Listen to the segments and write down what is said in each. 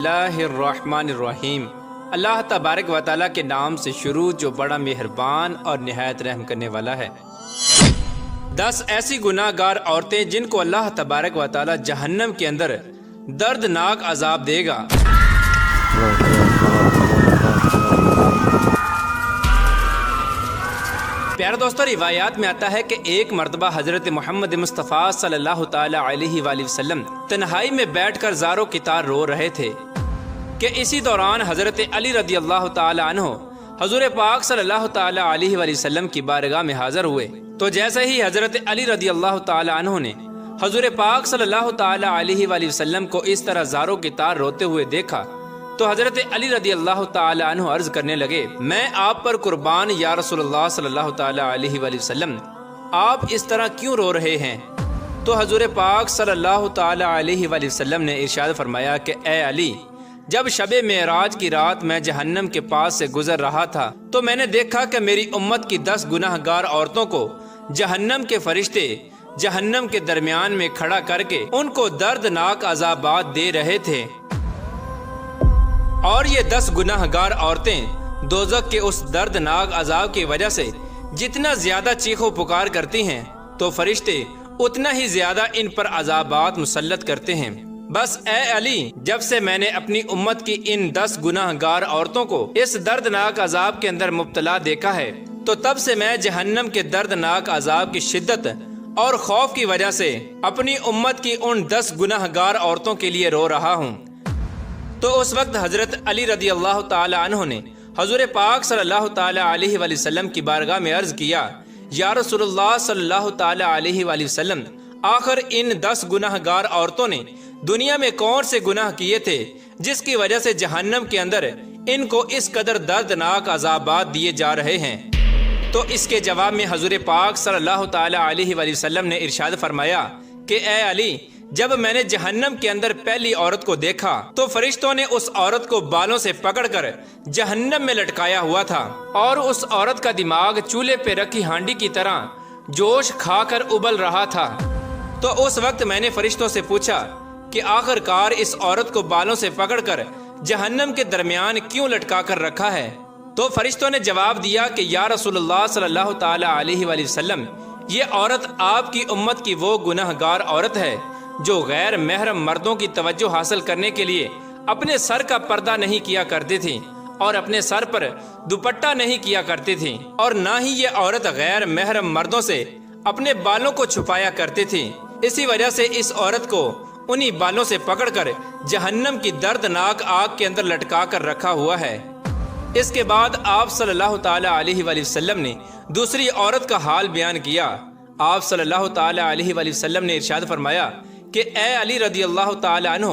اللہ الرحمن الرحیم۔ اللہ تبارک و تعالیٰ کے نام سے شروع جو بڑا مہربان اور نہایت رحم کرنے والا ہے۔ 10 ایسی گناہ گار عورتیں جن کو اللہ تبارک و تعالیٰ جہنم کے اندر دردناک عذاب دے گا۔ پیارے دوستو، روایات میں آتا ہے کہ ایک مرتبہ حضرت محمد مصطفیٰ صلی اللہ تعالی علیہ وآلہ وسلم تنہائی میں بیٹھ کر زاروں کی طرح رو رہے تھے کہ اسی دوران حضرت علی رضی اللہ تعالی عنہ حضور پاک صلی اللہ تعالی علیہ وآلہ وسلم کی بارگاہ میں حاضر ہوئے۔ تو جیسے ہی حضرت علی رضی اللہ تعالی عنہ نے حضور پاک صلی اللہ تعالی علیہ وآلہ وسلم کو اس طرح زاروں کی طرح روتے ہوئے دیکھا تو حضرت علی رضی اللہ تعالی عنہ عرض کرنے لگے، میں آپ پر قربان یا رسول اللہ صلی اللہ تعالی علیہ وآلہ وسلم، آپ اس طرح کیوں رو رہے ہیں؟ تو حضور پاک صلی اللہ تعالی علیہ وآلہ وسلم نے ارشاد فرمایا کہ اے علی، جب شب معراج کی رات میں جہنم کے پاس سے گزر رہا تھا تو میں نے دیکھا کہ میری امت کی 10 گناہ گار عورتوں کو جہنم کے فرشتے جہنم کے درمیان میں کھڑا کر کے ان کو دردناک عذابات دے رہے تھے، اور یہ 10 گناہ گار عورتیں دوزخ کے اس دردناک عذاب کی وجہ سے جتنا زیادہ چیخ و پکار کرتی ہیں تو فرشتے اتنا ہی زیادہ ان پر عذابات مسلط کرتے ہیں۔ بس اے علی، جب سے میں نے اپنی امت کی ان 10 گناہ گار عورتوں کو اس دردناک عذاب کے اندر مبتلا دیکھا ہے تو تب سے میں جہنم کے دردناک عذاب کی شدت اور خوف کی وجہ سے اپنی امت کی ان 10 گناہ گار عورتوں کے لیے رو رہا ہوں۔ تو اس وقت حضرت علی رضی اللہ تعالی عنہ نے حضور پاک صلی اللہ تعالی علیہ وآلہ وسلم کی بارگاہ میں عرض کیا، یا رسول اللہ صلی اللہ تعالی علیہ وآلہ وسلم، آخر ان 10 گناہ گار عورتوں نے دنیا میں کون سے گناہ کیے تھے جس کی وجہ سے جہنم کے اندر ان کو اس قدر دردناک عذابات دیے جا رہے ہیں؟ تو اس کے جواب میں حضور پاک صلی اللہ تعالی علیہ وآلہ وسلم نے ارشاد فرمایا کہ اے علی، جب میں نے جہنم کے اندر پہلی عورت کو دیکھا تو فرشتوں نے اس عورت کو بالوں سے پکڑ کر جہنم میں لٹکایا ہوا تھا، اور اس عورت کا دماغ چولہے پہ رکھی ہانڈی کی طرح جوش کھا کر ابل رہا تھا۔ تو اس وقت میں نے فرشتوں سے پوچھا کہ آخر کار اس عورت کو بالوں سے پکڑ کر جہنم کے درمیان کیوں لٹکا کر رکھا ہے؟ تو فرشتوں نے جواب دیا کہ یا رسول اللہ صلی اللہ تعالی علیہ وآلہ وسلم، یہ عورت آپ کی امت کی وہ گناہ گار عورت ہے جو غیر محرم مردوں کی توجہ حاصل کرنے کے لیے اپنے سر کا پردہ نہیں کیا کرتی تھی اور اپنے سر پر دوپٹہ نہیں کیا کرتی تھی، اور نہ ہی یہ عورت غیر محرم مردوں سے اپنے بالوں کو چھپایا کرتی تھی۔ اسی وجہ سے اس عورت کو انہی بالوں سے پکڑ کر جہنم کی دردناک آگ کے اندر لٹکا کر رکھا ہوا ہے۔ اس کے بعد آپ صلی اللہ تعالی علیہ وآلہ وسلم نے دوسری عورت کا حال بیان کیا۔ آپ صلی اللہ تعالی علیہ وآلہ وسلم نے ارشاد فرمایا کہ اے علی رضی اللہ تعالی عنہ،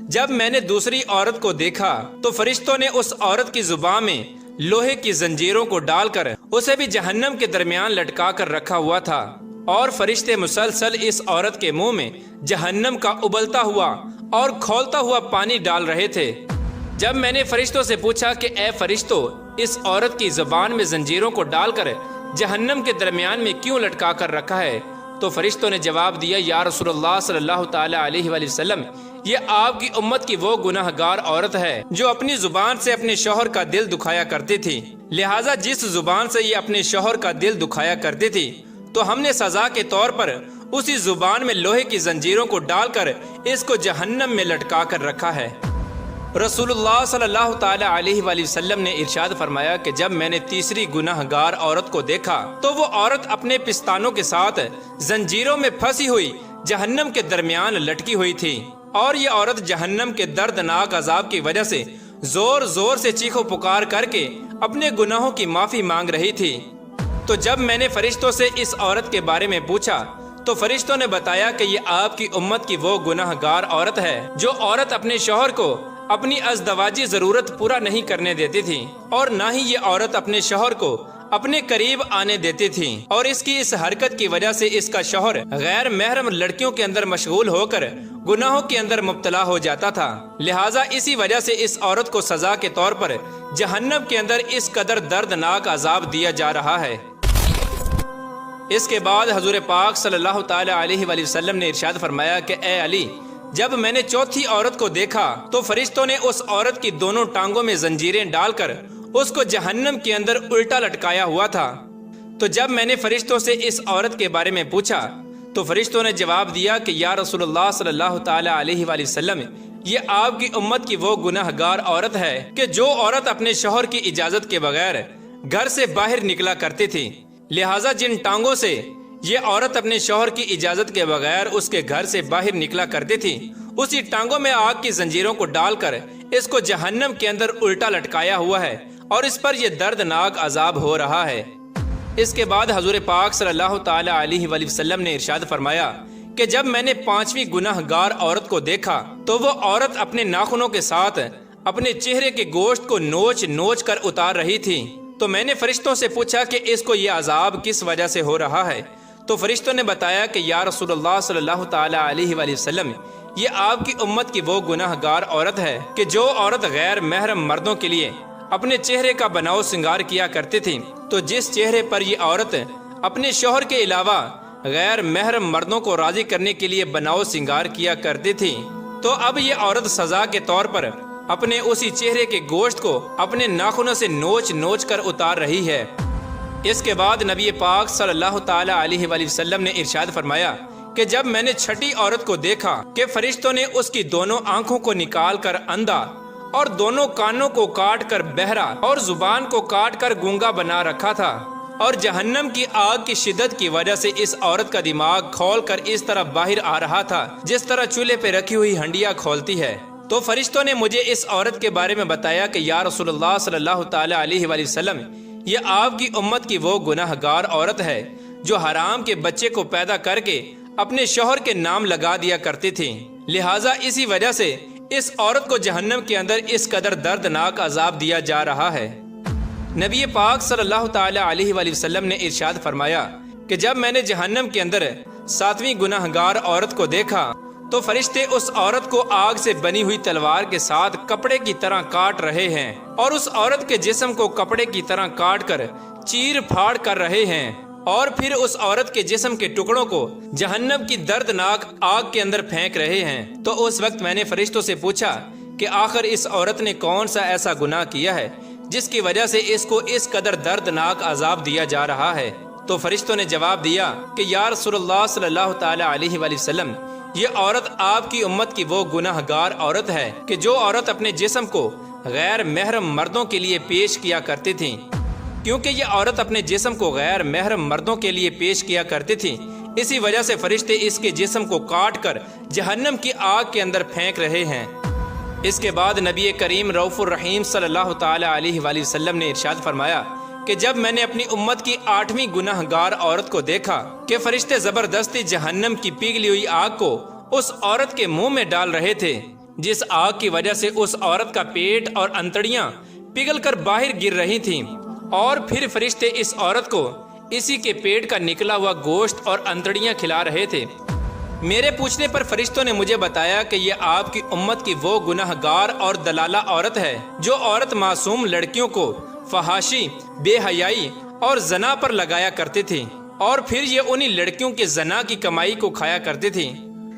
جب میں نے دوسری عورت کو دیکھا تو فرشتوں نے اس عورت کی زبان میں لوہے کی زنجیروں کو ڈال کر اسے بھی جہنم کے درمیان لٹکا کر رکھا ہوا تھا، اور فرشتے مسلسل اس عورت کے منہ میں جہنم کا ابلتا ہوا اور کھولتا ہوا پانی ڈال رہے تھے۔ جب میں نے فرشتوں سے پوچھا کہ اے فرشتوں، اس عورت کی زبان میں زنجیروں کو ڈال کر جہنم کے درمیان میں کیوں لٹکا کر رکھا ہے؟ تو فرشتوں نے جواب دیا، یا رسول اللہ صلی اللہ تعالی علیہ وآلہ وسلم، یہ آپ کی امت کی وہ گناہ گار عورت ہے جو اپنی زبان سے اپنے شوہر کا دل دکھایا کرتی تھی، لہٰذا جس زبان سے یہ اپنے شوہر کا دل دکھایا کرتی تھی تو ہم نے سزا کے طور پر اسی زبان میں لوہے کی زنجیروں کو ڈال کر اس کو جہنم میں لٹکا کر رکھا ہے۔ رسول اللہ صلی اللہ تعالی علیہ وآلہ وسلم نے ارشاد فرمایا کہ جب میں نے تیسری گناہ گار عورت کو دیکھا تو وہ عورت اپنے پستانوں کے ساتھ زنجیروں میں پھنسی ہوئی جہنم کے درمیان لٹکی ہوئی تھی، اور یہ عورت جہنم کے دردناک عذاب کی وجہ سے زور زور سے چیخ و پکار کر کے اپنے گناہوں کی معافی مانگ رہی تھی۔ تو جب میں نے فرشتوں سے اس عورت کے بارے میں پوچھا تو فرشتوں نے بتایا کہ یہ آپ کی امت کی وہ گناہ گار عورت ہے جو عورت اپنے شوہر کو اپنی ازدواجی ضرورت پورا نہیں کرنے دیتی تھی، اور نہ ہی یہ عورت اپنے شوہر کو اپنے قریب آنے دیتی تھی، اور اس کی اس حرکت کی وجہ سے اس کا شوہر غیر محرم لڑکیوں کے اندر مشغول ہو کر گناہوں کے اندر مبتلا ہو جاتا تھا، لہٰذا اسی وجہ سے اس عورت کو سزا کے طور پر جہنم کے اندر اس قدر دردناک عذاب دیا جا رہا ہے۔ اس کے بعد حضور پاک صلی اللہ تعالی علیہ وآلہ وسلم نے ارشاد فرمایا کہ اے علی، جب میں نے چوتھی عورت کو دیکھا تو فرشتوں نے اس عورت کی دونوں ٹانگوں میں زنجیریں ڈال کر اس کو جہنم کے اندر الٹا لٹکایا ہوا تھا۔ تو جب میں نے فرشتوں سے اس عورت کے بارے میں پوچھا تو فرشتوں نے جواب دیا کہ یا رسول اللہ صلی اللہ تعالی علیہ وآلہ وسلم، یہ آپ کی امت کی وہ گناہ گار عورت ہے کہ جو عورت اپنے شوہر کی اجازت کے بغیر گھر سے باہر نکلا کرتی تھی، لہٰذا جن ٹانگوں سے یہ عورت اپنے شوہر کی اجازت کے بغیر اس کے گھر سے باہر نکلا کرتی تھی، اسی ٹانگوں میں آگ کی زنجیروں کو ڈال کر اس کو جہنم کے اندر الٹا لٹکایا ہوا ہے اور اس پر یہ دردناک عذاب ہو رہا ہے۔ اس کے بعد حضور پاک صلی اللہ تعالی علیہ وآلہ وسلم نے ارشاد فرمایا کہ جب میں نے پانچویں گناہ گار عورت کو دیکھا تو وہ عورت اپنے ناخنوں کے ساتھ اپنے چہرے کے گوشت کو نوچ نوچ کر اتار رہی تھی۔ تو میں نے فرشتوں سے پوچھا کہ اس کو یہ عذاب کس وجہ سے ہو رہا ہے؟ تو فرشتوں نے بتایا کہ یا رسول اللہ صلی اللہ تعالی علیہ وآلہ وسلم، یہ آپ کی امت کی وہ گناہ گار عورت ہے کہ جو عورت غیر محرم مردوں کے لیے اپنے چہرے کا بناؤ سنگار کیا کرتی تھی، تو جس چہرے پر یہ عورت اپنے شوہر کے علاوہ غیر محرم مردوں کو راضی کرنے کے لیے بناؤ سنگار کیا کرتی تھی، تو اب یہ عورت سزا کے طور پر اپنے اسی چہرے کے گوشت کو اپنے ناخنوں سے نوچ نوچ کر اتار رہی ہے۔ اس کے بعد نبی پاک صلی اللہ تعالی علیہ وآلہ وسلم نے ارشاد فرمایا کہ جب میں نے چھٹی عورت کو دیکھا کہ فرشتوں نے اس کی دونوں آنکھوں کو نکال کر اندھا اور دونوں کانوں کو کاٹ کر بہرا اور زبان کو کاٹ کر گونگا بنا رکھا تھا، اور جہنم کی آگ کی شدت کی وجہ سے اس عورت کا دماغ کھول کر اس طرح باہر آ رہا تھا جس طرح چولہے پہ رکھی ہوئی ہنڈیاں کھولتی ہے، تو فرشتوں نے مجھے اس عورت کے بارے میں بتایا کہ یا رسول اللہ صلی اللہ تعالی علیہ وآلہ وسلم، یہ آپ کی امت کی وہ گناہ گار عورت ہے جو حرام کے بچے کو پیدا کر کے اپنے شوہر کے نام لگا دیا کرتی تھی، لہٰذا اسی وجہ سے اس عورت کو جہنم کے اندر اس قدر دردناک عذاب دیا جا رہا ہے۔ نبی پاک صلی اللہ تعالی علیہ وآلہ وسلم نے ارشاد فرمایا کہ جب میں نے جہنم کے اندر ساتویں گناہ گار عورت کو دیکھا تو فرشتے اس عورت کو آگ سے بنی ہوئی تلوار کے ساتھ کپڑے کی طرح کاٹ رہے ہیں اور اس عورت کے جسم کو کپڑے کی طرح کاٹ کر چیر پھاڑ کر رہے ہیں، اور پھر اس عورت کے جسم کے ٹکڑوں کو جہنم کی دردناک آگ کے اندر پھینک رہے ہیں۔ تو اس وقت میں نے فرشتوں سے پوچھا کہ آخر اس عورت نے کون سا ایسا گناہ کیا ہے جس کی وجہ سے اس کو اس قدر دردناک عذاب دیا جا رہا ہے؟ تو فرشتوں نے جواب دیا کہ یا رسول اللہ صلی اللہ تعالی علیہ وآلہ وسلم، یہ عورت آپ کی امت کی وہ گناہ گار عورت ہے کہ جو عورت اپنے جسم کو غیر محرم مردوں کے لیے پیش کیا کرتی تھی۔ کیونکہ یہ عورت اپنے جسم کو غیر محرم مردوں کے لیے پیش کیا کرتی تھی، اسی وجہ سے فرشتے اس کے جسم کو کاٹ کر جہنم کی آگ کے اندر پھینک رہے ہیں۔ اس کے بعد نبی کریم رؤوف الرحیم صلی اللہ تعالی علیہ وآلہ وسلم نے ارشاد فرمایا کہ جب میں نے اپنی امت کی 8ویں گناہ گار عورت کو دیکھا کہ فرشتے زبردستی جہنم کی پگھلی ہوئی آگ کو اس عورت کے منہ میں ڈال رہے تھے، جس آگ کی وجہ سے اس عورت کا پیٹ اور انتڑیاں پگھل کر باہر گر رہی تھیں، اور پھر فرشتے اس عورت کو اسی کے پیٹ کا نکلا ہوا گوشت اور انتڑیاں کھلا رہے تھے۔ میرے پوچھنے پر فرشتوں نے مجھے بتایا کہ یہ آپ کی امت کی وہ گناہ گار اور دلالہ عورت ہے جو عورت معصوم لڑکیوں کو فحاشی، بے حیائی اور زنا پر لگایا کرتی تھی، اور پھر یہ انہی لڑکیوں کے زنا کی کمائی کو کھایا کرتی تھی،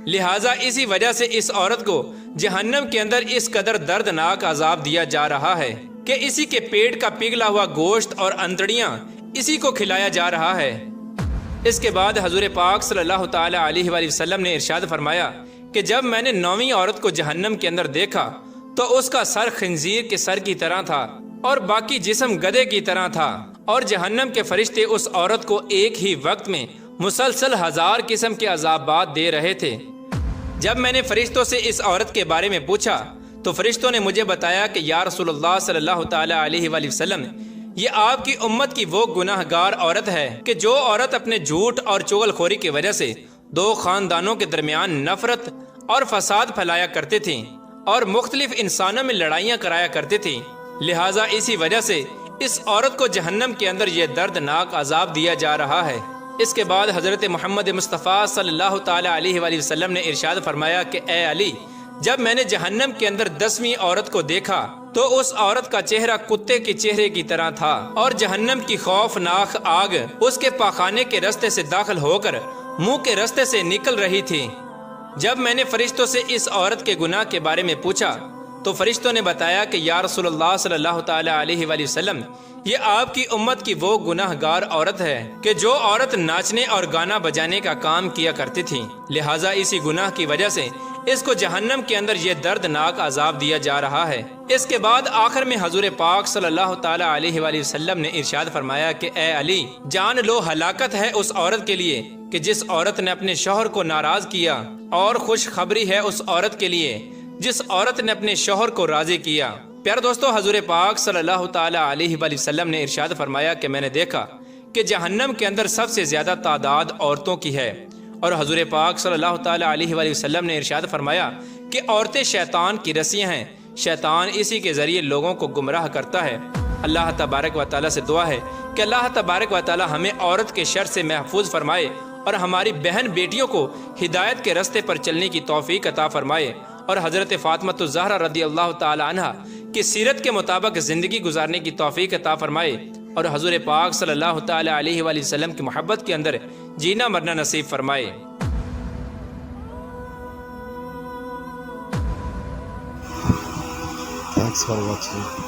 لہٰذا اسی وجہ سے اس عورت کو جہنم کے اندر اس قدر دردناک عذاب دیا جا رہا ہے کہ اسی کے پیٹ کا پگھلا ہوا گوشت اور انتڑیاں اسی کو کھلایا جا رہا ہے۔ اس کے بعد حضور پاک صلی اللہ تعالی علیہ وآلہ وسلم نے ارشاد فرمایا کہ جب میں نے 9ویں عورت کو جہنم کے اندر دیکھا تو اس کا سر خنزیر کے سر کی طرح تھا اور باقی جسم گدھے کی طرح تھا، اور جہنم کے فرشتے اس عورت کو ایک ہی وقت میں مسلسل 1000 قسم کے عذابات دے رہے تھے۔ جب میں نے فرشتوں سے اس عورت کے بارے میں پوچھا تو فرشتوں نے مجھے بتایا کہ یا رسول اللہ صلی اللہ تعالی علیہ وآلہ وسلم، یہ آپ کی امت کی وہ گناہ گار عورت ہے کہ جو عورت اپنے جھوٹ اور چغل خوری کی وجہ سے 2 خاندانوں کے درمیان نفرت اور فساد پھیلایا کرتی تھی اور مختلف انسانوں میں لڑائیاں کرایا کرتی تھی، لہٰذا اسی وجہ سے اس عورت کو جہنم کے اندر یہ دردناک عذاب دیا جا رہا ہے۔ اس کے بعد حضرت محمد مصطفیٰ صلی اللہ تعالی علیہ وآلہ وسلم نے ارشاد فرمایا کہ اے علی، جب میں نے جہنم کے اندر 10ویں عورت کو دیکھا تو اس عورت کا چہرہ کتے کے چہرے کی طرح تھا، اور جہنم کی خوفناک آگ اس کے پاخانے کے رستے سے داخل ہو کر منہ کے رستے سے نکل رہی تھی، جب میں نے فرشتوں سے اس عورت کے گناہ کے بارے میں پوچھا تو فرشتوں نے بتایا کہ یا رسول اللہ صلی اللہ تعالی علیہ وآلہ وسلم، یہ آپ کی امت کی وہ گناہ گار عورت ہے کہ جو عورت ناچنے اور گانا بجانے کا کام کیا کرتی تھی، لہٰذا اسی گناہ کی وجہ سے اس کو جہنم کے اندر یہ دردناک عذاب دیا جا رہا ہے۔ اس کے بعد آخر میں حضور پاک صلی اللہ تعالی علیہ وآلہ وسلم نے ارشاد فرمایا کہ اے علی، جان لو ہلاکت ہے اس عورت کے لیے کہ جس عورت نے اپنے شوہر کو ناراض کیا، اور خوشخبری ہے اس عورت کے لیے جس عورت نے اپنے شوہر کو راضی کیا۔ پیارے دوستو، حضور پاک صلی اللہ تعالی علیہ وآلہ وسلم نے ارشاد فرمایا کہ میں نے دیکھا کہ جہنم کے اندر سب سے زیادہ تعداد عورتوں کی ہے، اور حضور پاک صلی اللہ تعالی علیہ وآلہ وسلم نے ارشاد فرمایا کہ عورتیں شیطان کی رسیاں ہیں، شیطان اسی کے ذریعے لوگوں کو گمراہ کرتا ہے۔ اللہ تبارک و تعالیٰ سے دعا ہے کہ اللہ تبارک و تعالیٰ ہمیں عورت کے شر سے محفوظ فرمائے اور ہماری بہن بیٹیوں کو ہدایت کے رستے پر چلنے کی توفیق عطا فرمائے، اور حضرت فاطمہ الزہرا رضی اللہ تعالی عنہ کی سیرت کے مطابق زندگی گزارنے کی توفیق عطا فرمائے، اور حضور پاک صلی اللہ تعالی علیہ وآلہ وسلم کی محبت کے اندر جینا مرنا نصیب فرمائے۔ Thanks for watching.